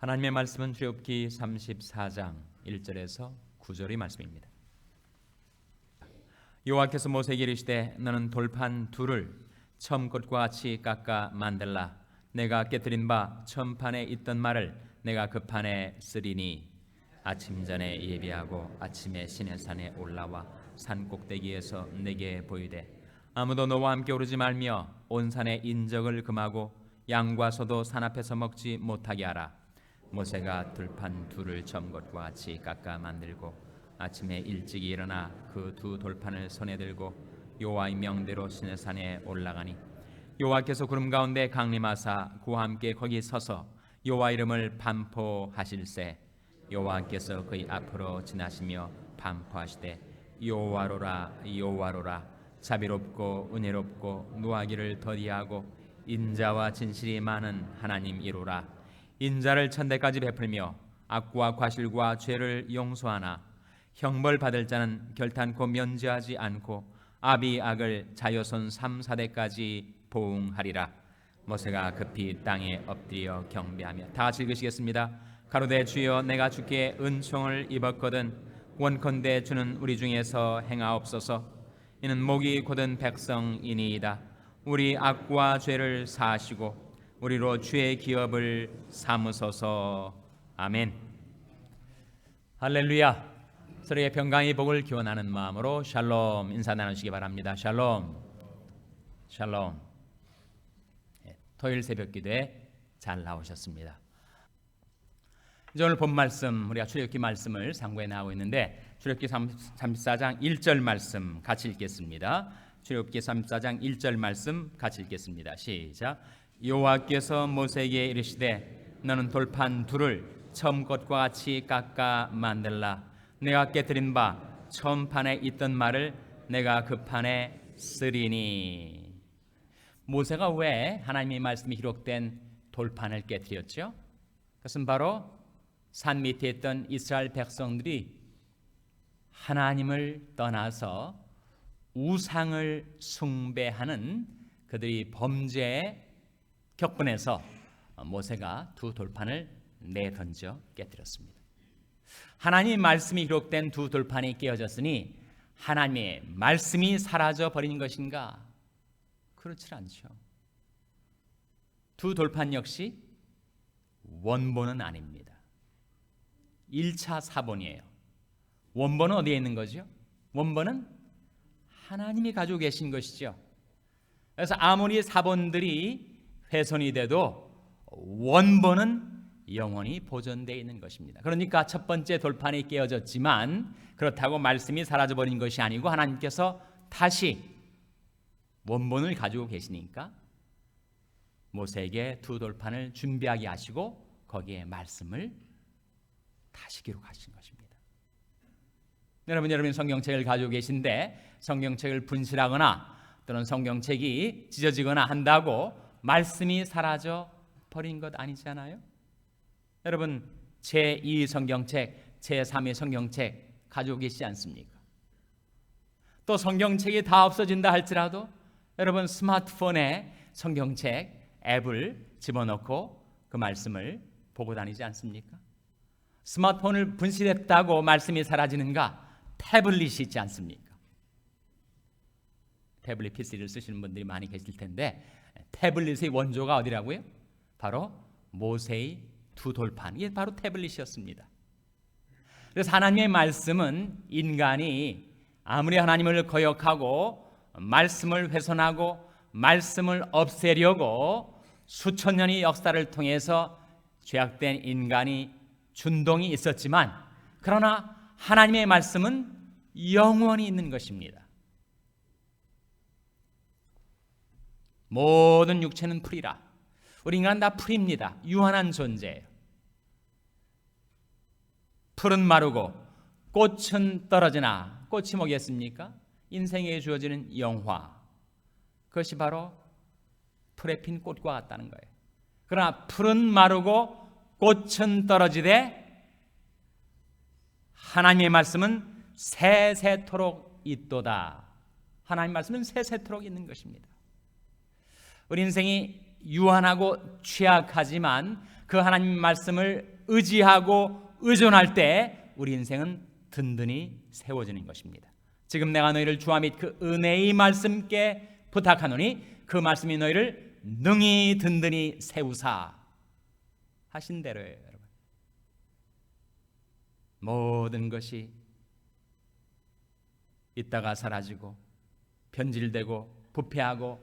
하나님의 말씀은 출애굽기 34장 1절에서 9절의 말씀입니다. 여호와께서 모세에게 이르시되 너는 돌판 둘을 처음 것과 같이 깎아 만들라. 내가 깨뜨린 바 처음 판에 있던 말을 내가 그 판에 쓰리니 아침 전에 예비하고 아침에 시내산에 올라와 산 꼭대기에서 내게 보이되 아무도 너와 함께 오르지 말며 온 산의 인적을 금하고 양과 소도 산 앞에서 먹지 못하게 하라. 모세가 들판 둘을 처음 것과 같이 깎아 만들고 아침에 일찍 일어나 그 두 돌판을 손에 들고 여호와의 명대로 시내산에 올라가니 여호와께서 구름 가운데 강림하사 그와 함께 거기 서서 여호와 이름을 반포하실세. 여호와께서 그의 앞으로 지나시며 반포하시되 여호와로라 여호와로라 자비롭고 은혜롭고 노하기를 더디하고 인자와 진실이 많은 하나님이로라. 인자를 천대까지 베풀며 악과 과실과 죄를 용서하나 형벌 받을 자는 결탄코 면제하지 않고 아비 악을 자여손 3-4대까지 보응하리라. 모세가 급히 땅에 엎드려 경배하며 다 같이 읽으시겠습니다. 가로되 주여 내가 주께 은총을 입었거든 원컨대 주는 우리 중에서 행하옵소서. 이는 목이 곧은 백성이니이다. 우리 악과 죄를 사하시고 우리로 주의 기업을 삼으소서. 아멘. 할렐루야. 서로의 평강의 복을 기원하는 마음으로 샬롬 인사 나누시기 바랍니다. 샬롬. 샬롬. 토요일 새벽 기도에 잘 나오셨습니다. 이제 오늘 본 말씀, 우리가 출애굽기 말씀을 상고해 나가고 있는데 출애굽기 34장 1절 말씀 같이 읽겠습니다. 출애굽기 34장 1절 말씀 같이 읽겠습니다. 시작. 여호와께서 모세에게 이르시되 너는 돌판 둘을 처음 것과 같이 깎아 만들라. 내가 깨뜨린 바 처음 판에 있던 말을 내가 그 판에 쓰리니. 모세가 왜 하나님의 말씀이 기록된 돌판을 깨뜨렸죠? 그것은 바로 산 밑에 있던 이스라엘 백성들이 하나님을 떠나서 우상을 숭배하는 그들이 범죄에 격분해서 모세가 두 돌판을 내던져 깨뜨렸습니다. 하나님의 말씀이 기록된 두 돌판이 깨어졌으니 하나님의 말씀이 사라져 버린 것인가? 그렇지 않죠. 두 돌판 역시 원본은 아닙니다. 1차 사본이에요. 원본은 어디에 있는 거죠? 원본은 하나님이 가지고 계신 것이죠. 그래서 아무리 사본들이 훼손이 돼도 원본은 영원히 보존되어 있는 것입니다. 그러니까 첫 번째 돌판이 깨어졌지만 그렇다고 말씀이 사라져버린 것이 아니고 하나님께서 다시 원본을 가지고 계시니까 모세에게 두 돌판을 준비하게 하시고 거기에 말씀을 다시 기록하신 것입니다. 여러분 성경책을 가지고 계신데 성경책을 분실하거나 또는 성경책이 찢어지거나 한다고 말씀이 사라져 버린 것 아니잖아요. 여러분 제2 성경책, 제3의 성경책 가지고 계시지 않습니까? 또 성경책이 다 없어진다 할지라도 여러분 스마트폰에 성경책 앱을 집어넣고 그 말씀을 보고 다니지 않습니까? 스마트폰을 분실했다고 말씀이 사라지는가? 태블릿이 있지 않습니까? 태블릿 PC를 쓰시는 분들이 많이 계실 텐데 태블릿의 원조가 어디라고요? 바로 모세의 두 돌판, 이게 바로 태블릿이었습니다. 그래서 하나님의 말씀은 인간이 아무리 하나님을 거역하고 말씀을 훼손하고 말씀을 없애려고 수천 년의 역사를 통해서 죄악된 인간이 준동이 있었지만 그러나 하나님의 말씀은 영원히 있는 것입니다. 모든 육체는 풀이라. 우리 인간은 다 풀입니다. 유한한 존재예요. 풀은 마르고 꽃은 떨어지나 꽃이 뭐겠습니까? 인생에 주어지는 영화. 그것이 바로 풀에 핀 꽃과 같다는 거예요. 그러나 풀은 마르고 꽃은 떨어지되 하나님의 말씀은 세세토록 있도다. 하나님의 말씀은 세세토록 있는 것입니다. 우리 인생이 유한하고 취약하지만 그 하나님 말씀을 의지하고 의존할 때 우리 인생은 든든히 세워지는 것입니다. 지금 내가 너희를 주와 및 그 은혜의 말씀께 부탁하노니 그 말씀이 너희를 능히 든든히 세우사 하신 대로예요. 여러분, 모든 것이 있다가 사라지고 변질되고 부패하고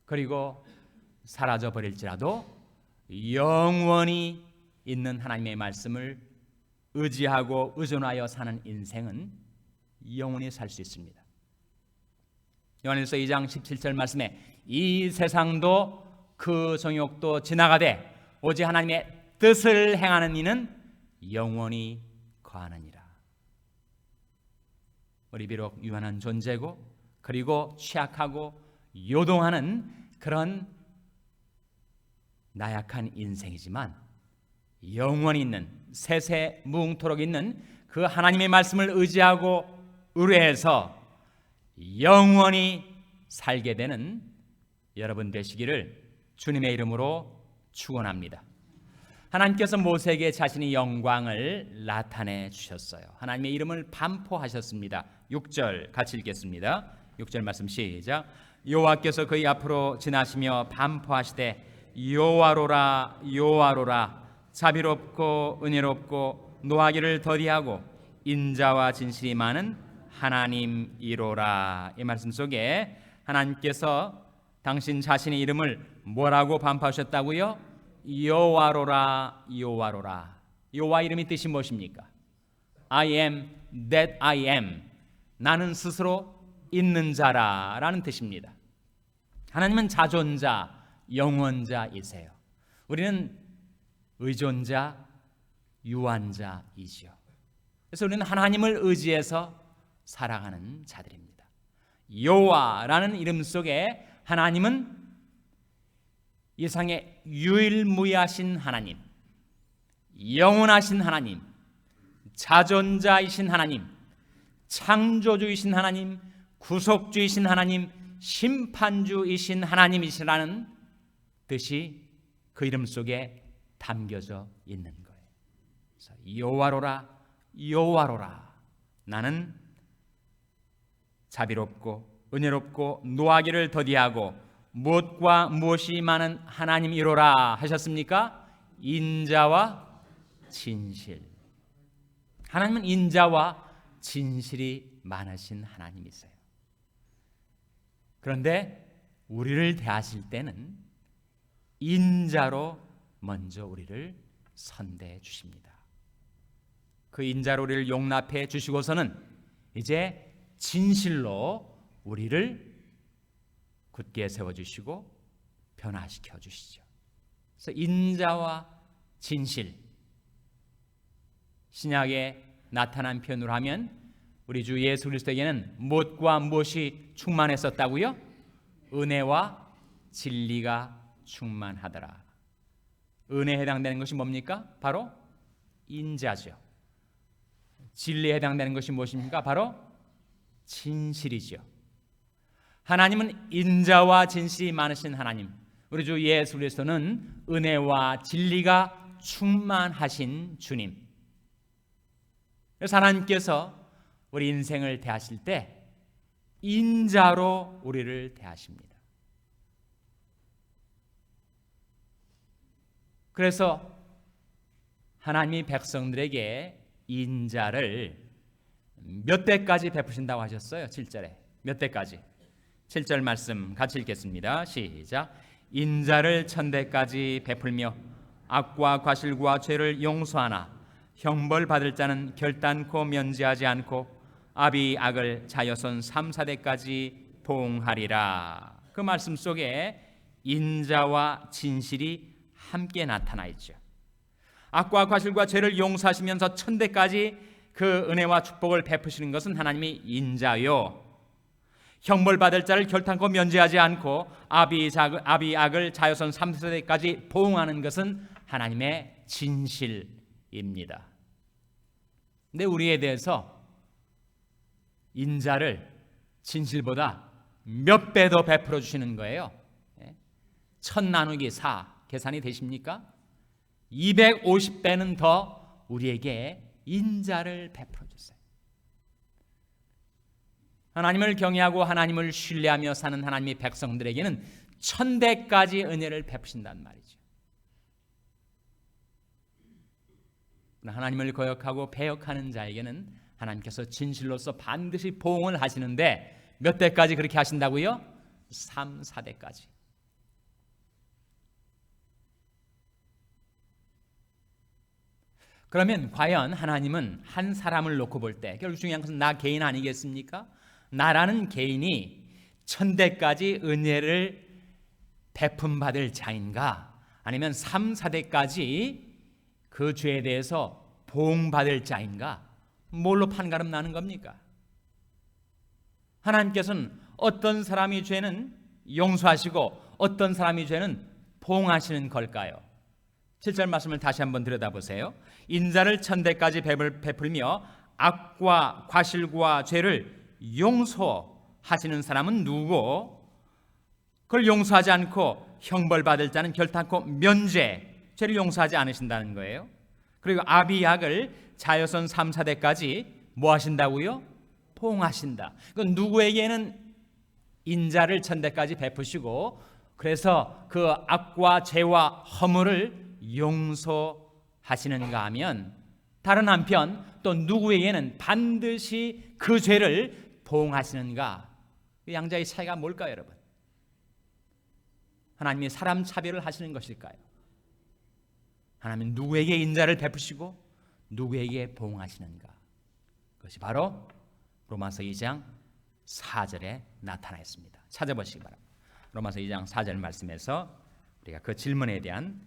그리고 사라져 버릴지라도 영원히 있는 하나님의 말씀을 의지하고 의존하여 사는 인생은 영원히 살 수 있습니다. 요한일서 2장 17절 말씀에 이 세상도 그 정욕도 지나가되 오직 하나님의 뜻을 행하는 이는 영원히 거하느니라. 우리 비록 유한한 존재고 그리고 취약하고 요동하는 그런 나약한 인생이지만 영원히 있는 세세무궁토록 있는 그 하나님의 말씀을 의지하고 의뢰해서 영원히 살게 되는 여러분 되시기를 주님의 이름으로 축원합니다. 하나님께서 모세에게 자신의 영광을 나타내 주셨어요. 하나님의 이름을 반포하셨습니다. 6절 같이 읽겠습니다. 6절 말씀 시작. 여호와께서 그의 앞으로 지나시며 반포하시되 여호와로라 여호와로라 자비롭고 은혜롭고 노하기를 더디하고 인자와 진실이 많은 하나님이로라. 이 말씀 속에 하나님께서 당신 자신의 이름을 뭐라고 반포하셨다고요? 여호와로라 여호와로라. 여호와 이름의 뜻이 무엇입니까? I am that I am. 나는 스스로 있는 자라라는 뜻입니다. 하나님은 자존자, 영원자이세요. 우리는 의존자, 유한자이지요. 그래서 우리는 하나님을 의지해서 살아가는 자들입니다. 여호와라는 이름 속에 하나님은 이상의 유일무이하신 하나님, 영원하신 하나님, 자존자이신 하나님, 창조주이신 하나님, 구속주이신 하나님, 심판주이신 하나님이시라는 뜻이 그 이름 속에 담겨져 있는 거예요. 그래서 여호와로라 여호와로라. 나는 자비롭고 은혜롭고 노하기를 더디하고 무엇과 무엇이 많은 하나님이로라 하셨습니까? 인자와 진실. 하나님은 인자와 진실이 많으신 하나님이세요. 그런데 우리를 대하실 때는 인자로 먼저 우리를 선대해 주십니다. 그 인자로 우리를 용납해 주시고서는 이제 진실로 우리를 굳게 세워주시고 변화시켜 주시죠. 그래서 인자와 진실, 신약에 나타난 표현으로 하면 우리 주 예수 그리스도에게는 무엇과 무엇이 충만했었다고요? 은혜와 진리가 충만하더라. 은혜에 해당되는 것이 뭡니까? 바로 인자죠. 진리에 해당되는 것이 무엇입니까? 바로 진실이죠. 하나님은 인자와 진실이 많으신 하나님, 우리 주 예수 그리스도는 은혜와 진리가 충만하신 주님. 그래서 하나님께서 우리 인생을 대하실 때 인자로 우리를 대하십니다. 그래서 하나님이 백성들에게 인자를 몇 대까지 베푸신다고 하셨어요? 7절에 몇 대까지? 7절 말씀 같이 읽겠습니다. 시작. 인자를 1000대까지 베풀며 악과 과실과 죄를 용서하나 형벌 받을 자는 결단코 면제하지 않고 아비 악을 자여손 3,4대까지 보응하리라. 그 말씀 속에 인자와 진실이 함께 나타나 있죠. 악과 과실과 죄를 용서하시면서 1000대까지 그 은혜와 축복을 베푸시는 것은 하나님의 인자요, 형벌 받을 자를 결단코 면제하지 않고 아비 악을 자여손 3,4대까지 보응하는 것은 하나님의 진실입니다. 근데 우리에 대해서 인자를 진실보다 몇 배 더 베풀어 주시는 거예요. 1000 나누기 4 계산이 되십니까? 250배는 더 우리에게 인자를 베풀어 주세요. 하나님을 경외하고 하나님을 신뢰하며 사는 하나님의 백성들에게는 1000배까지 은혜를 베푸신단 말이죠. 하나님을 거역하고 배역하는 자에게는 하나님께서 진실로서 반드시 보응을 하시는데 몇 대까지 그렇게 하신다고요? 3, 4대까지. 그러면 과연 하나님은 한 사람을 놓고 볼 때 결국 중요한 것은 나 개인 아니겠습니까? 나라는 개인이 1000대까지 은혜를 베품 받을 자인가, 아니면 3, 4대까지 그 죄에 대해서 보응받을 자인가, 뭘로 판가름 나는 겁니까? 하나님께서는 어떤 사람의 죄는 용서하시고 어떤 사람의 죄는 보응하시는 걸까요? 7절 말씀을 다시 한번 들여다보세요. 인자를 1000대까지 베풀며 악과 과실과 죄를 용서하시는 사람은 누구고, 그걸 용서하지 않고 형벌받을 자는 결탄코 면죄, 죄를 용서하지 않으신다는 거예요. 그리고 아비약을 자여선 3, 4대까지 뭐 하신다고요? 포옹하신다. 그건 누구에게는 인자를 1000대까지 베푸시고 그래서 그 악과 죄와 허물을 용서하시는가 하면, 다른 한편 또 누구에게는 반드시 그 죄를 보응하시는가. 그 양자의 차이가 뭘까요, 여러분? 하나님이 사람 차별을 하시는 것일까요? 하나님은 누구에게 인자를 베푸시고 누구에게 보응하시는가? 그것이 바로 로마서 2장 4절에 나타나 있습니다. 찾아보시기 바랍니다. 로마서 2장 4절 말씀에서 우리가 그 질문에 대한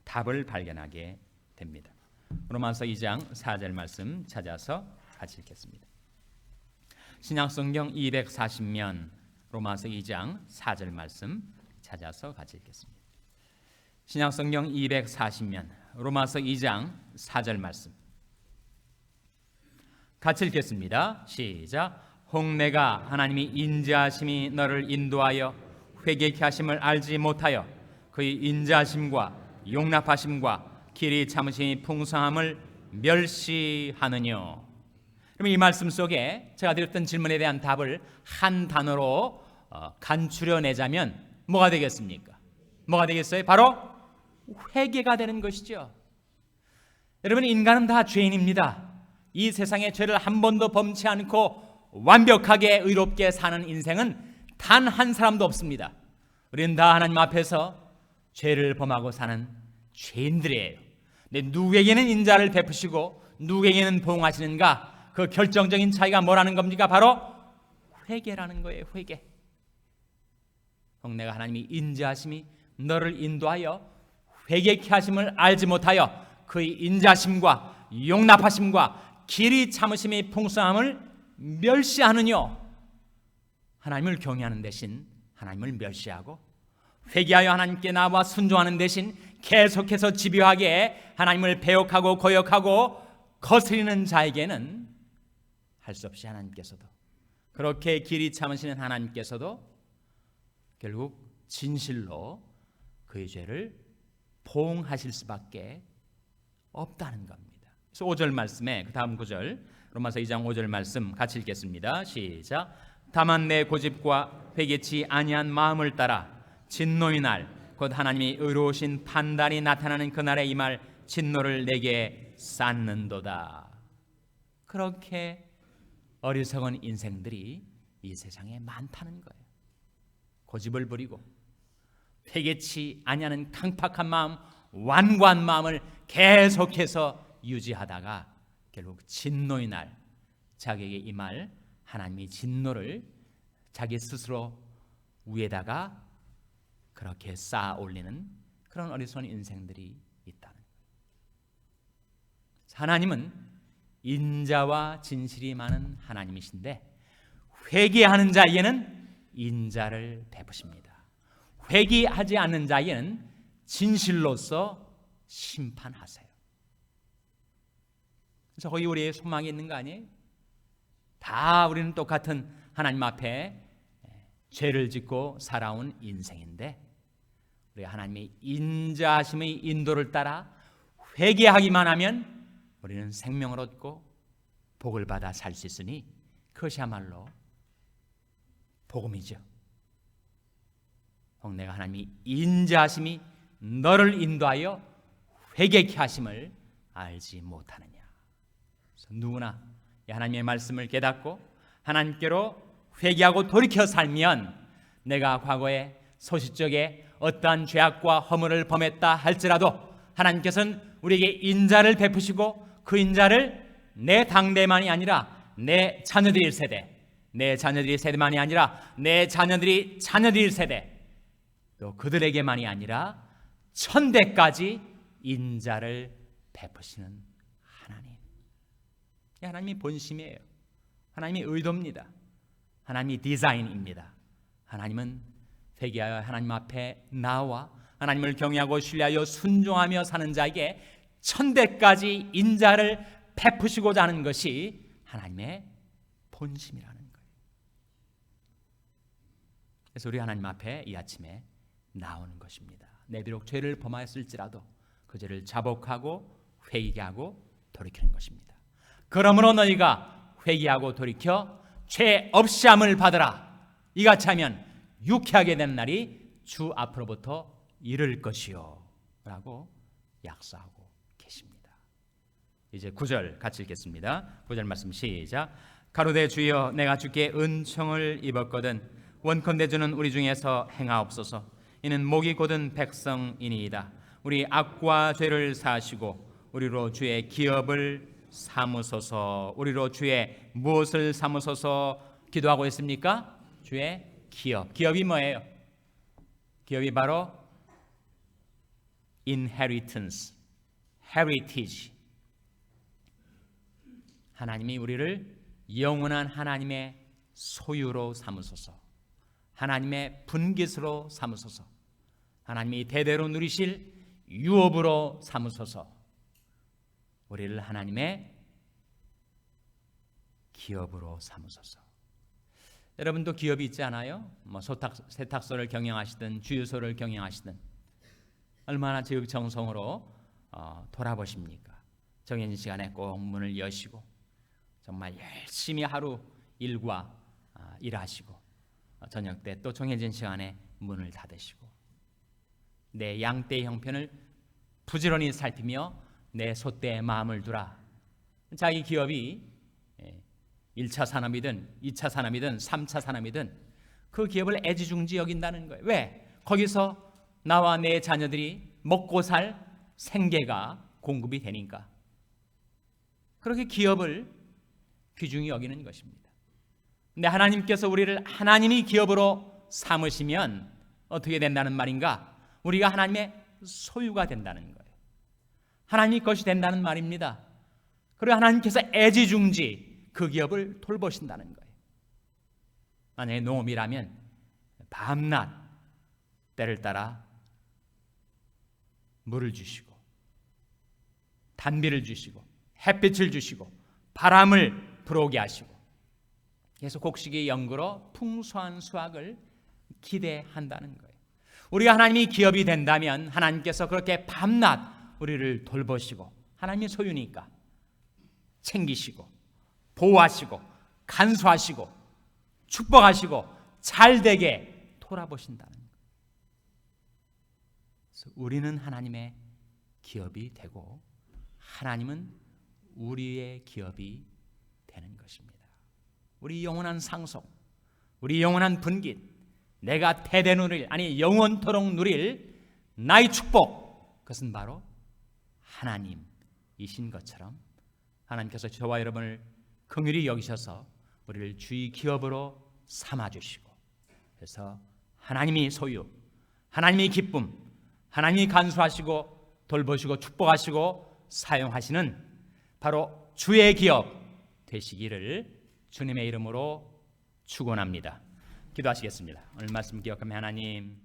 답을 발견하게 됩니다. 로마서 2장 4절 말씀 찾아서 같이 읽겠습니다. 신약성경 240면 로마서 2장 4절 말씀 찾아서 같이 읽겠습니다. 신약성경 240면 로마서 2장 4절 말씀 같이 읽겠습니다. 시작. 혹 내가 하나님이 인자하심이 너를 인도하여 회개케 하심을 알지 못하여 그의 인자하심과 용납하심과 길이 참으심이 풍성함을 멸시하느뇨. 그럼 이 말씀 속에 제가 드렸던 질문에 대한 답을 한 단어로 간추려내자면 뭐가 되겠습니까? 뭐가 되겠어요? 바로 회개가 되는 것이죠. 여러분, 인간은 다 죄인입니다. 이 세상에 죄를 한 번도 범치 않고 완벽하게 의롭게 사는 인생은 단 한 사람도 없습니다. 우리는 다 하나님 앞에서 죄를 범하고 사는 죄인들이에요. 근데 누구에게는 인자를 베푸시고 누구에게는 보응하시는가? 그 결정적인 차이가 뭐라는 겁니까? 바로 회개라는 거예요. 회개. 혹 내가 하나님이 인자하심이 너를 인도하여 회개케 하심을 알지 못하여 그의 인자심과 용납하심과 길이 참으심이 풍성함을 멸시하느뇨. 하나님을 경외하는 대신 하나님을 멸시하고 회개하여 하나님께 나와 순종하는 대신 계속해서 집요하게 하나님을 배역하고 거역하고 거스리는 자에게는 할 수 없이 하나님께서도, 그렇게 길이 참으시는 하나님께서도 결국 진실로 그의 죄를 보응하실 수밖에 없다는 겁니다. 그래서 5절 말씀에 그 다음 구절 로마서 2장 5절 말씀 같이 읽겠습니다. 시작. 다만 내 고집과 회개치 아니한 마음을 따라 진노의 날 곧 하나님이 의로우신 판단이 나타나는 그날에 이 말 진노를 내게 쌓는도다. 그렇게 어리석은 인생들이 이 세상에 많다는 거예요. 고집을 부리고 회개치 아니하는 강팍한 마음, 완고한 마음을 계속해서 유지하다가 결국 진노의 날 자기에게 임할 하나님의 진노를 자기 스스로 위에다가 그렇게 쌓아 올리는 그런 어리석은 인생들이 있다는 거예요. 하나님은 인자와 진실이 많은 하나님이신데 회개하는 자에게는 인자를 베푸십니다. 회개하지 않는 자에게는 진실로서 심판하세요. 그래서 거기 우리의 소망이 있는 거 아니에요? 다 우리는 똑같은 하나님 앞에 죄를 짓고 살아온 인생인데 우리가 하나님의 인자하심의 인도를 따라 회개하기만 하면 우리는 생명을 얻고 복을 받아 살 수 있으니 그것이야말로 복음이죠. 혹 내가 하나님이 인자하심이 너를 인도하여 회개케 하심을 알지 못하느냐. 그래서 누구나 하나님의 말씀을 깨닫고 하나님께로 회개하고 돌이켜 살면 내가 과거에 소시적에 어떠한 죄악과 허물을 범했다 할지라도 하나님께서는 우리에게 인자를 베푸시고 그 인자를 내 당대만이 아니라 내 자녀들의 세대, 내 자녀들의 세대만이 아니라 내 자녀들이 자녀들의 세대, 또 그들에게만이 아니라 천대까지 인자를 베푸시는 하나님. 하나님이 본심이에요. 하나님이 의도입니다. 하나님이 디자인입니다. 하나님은 회개하여 하나님 앞에 나와 하나님을 경외하고 신뢰하여 순종하며 사는 자에게 천대까지 인자를 베푸시고자 하는 것이 하나님의 본심이라는 거예요. 그래서 우리 하나님 앞에 이 아침에 나오는 것입니다. 내 비록 죄를 범하였을지라도 그 죄를 자복하고 회개하고 돌이키는 것입니다. 그러므로 너희가 회개하고 돌이켜 죄 없이함을 받으라. 이같이 하면 유쾌하게 된 날이 주 앞으로부터 이를 것이요 라고 약속하고 계십니다. 이제 9절 같이 읽겠습니다. 9절 말씀 시작. 가로되 주여 내가 주께 은총을 입었거든 원컨대 주는 우리 중에서 행하옵소서. 이는 목이 곧은 백성이니이다. 우리 악과 죄를 사하시고 우리로 주의 기업을 삼으소서. 우리로 주의 무엇을 삼으소서 기도하고 있습니까? 주의 기업. 기업이 뭐예요? 기업이 바로 inheritance, heritage. 하나님이 우리를 영원한 하나님의 소유로 삼으소서. 하나님의 분깃으로 삼으소서. 하나님이 대대로 누리실 유업으로 삼으소서. 우리를 하나님의 기업으로 삼으소서. 여러분도 기업이 있지 않아요? 세탁소를 경영하시든 주유소를 경영하시든 얼마나 지극정성으로 돌아보십니까? 정해진 시간에 꼭 문을 여시고 정말 열심히 하루 일과 일하시고 저녁 때 또 정해진 시간에 문을 닫으시고 내 양떼의 형편을 부지런히 살피며 내 소떼의 마음을 두라. 자기 기업이 1차 산업이든 2차 산업이든 3차 산업이든 그 기업을 애지중지 여긴다는 거예요. 왜? 거기서 나와 내 자녀들이 먹고 살 생계가 공급이 되니까. 그렇게 기업을 귀중히 여기는 것입니다. 근데 하나님께서 우리를 하나님이 기업으로 삼으시면 어떻게 된다는 말인가? 우리가 하나님의 소유가 된다는 거예요. 하나님의 것이 된다는 말입니다. 그리고 하나님께서 애지중지 그 기업을 돌보신다는 거예요. 만약에 농업이라면 밤낮 때를 따라 물을 주시고 단비를 주시고 햇빛을 주시고 바람을 불어오게 하시고 계속 곡식이 연그러 풍성한 수확을 기대한다는 거예요. 우리가 하나님이 기업이 된다면 하나님께서 그렇게 밤낮 우리를 돌보시고 하나님의 소유니까 챙기시고 보호하시고 간수하시고 축복하시고 잘되게 돌아보신다는 거예요. 그래서 우리는 하나님의 기업이 되고 하나님은 우리의 기업이 되는 것입니다. 우리 영원한 상속, 우리 영원한 분깃, 내가 대대 누릴, 아니 영원토록 누릴 나의 축복, 그것은 바로 하나님이신 것처럼 하나님께서 저와 여러분을 긍휼히 여기셔서 우리를 주의 기업으로 삼아주시고, 그래서 하나님이 소유, 하나님이 기쁨, 하나님이 간수하시고 돌보시고 축복하시고 사용하시는 바로 주의 기업 되시기를 주님의 이름으로 축원합니다. 기도하시겠습니다. 오늘 말씀 기억하며 하나님,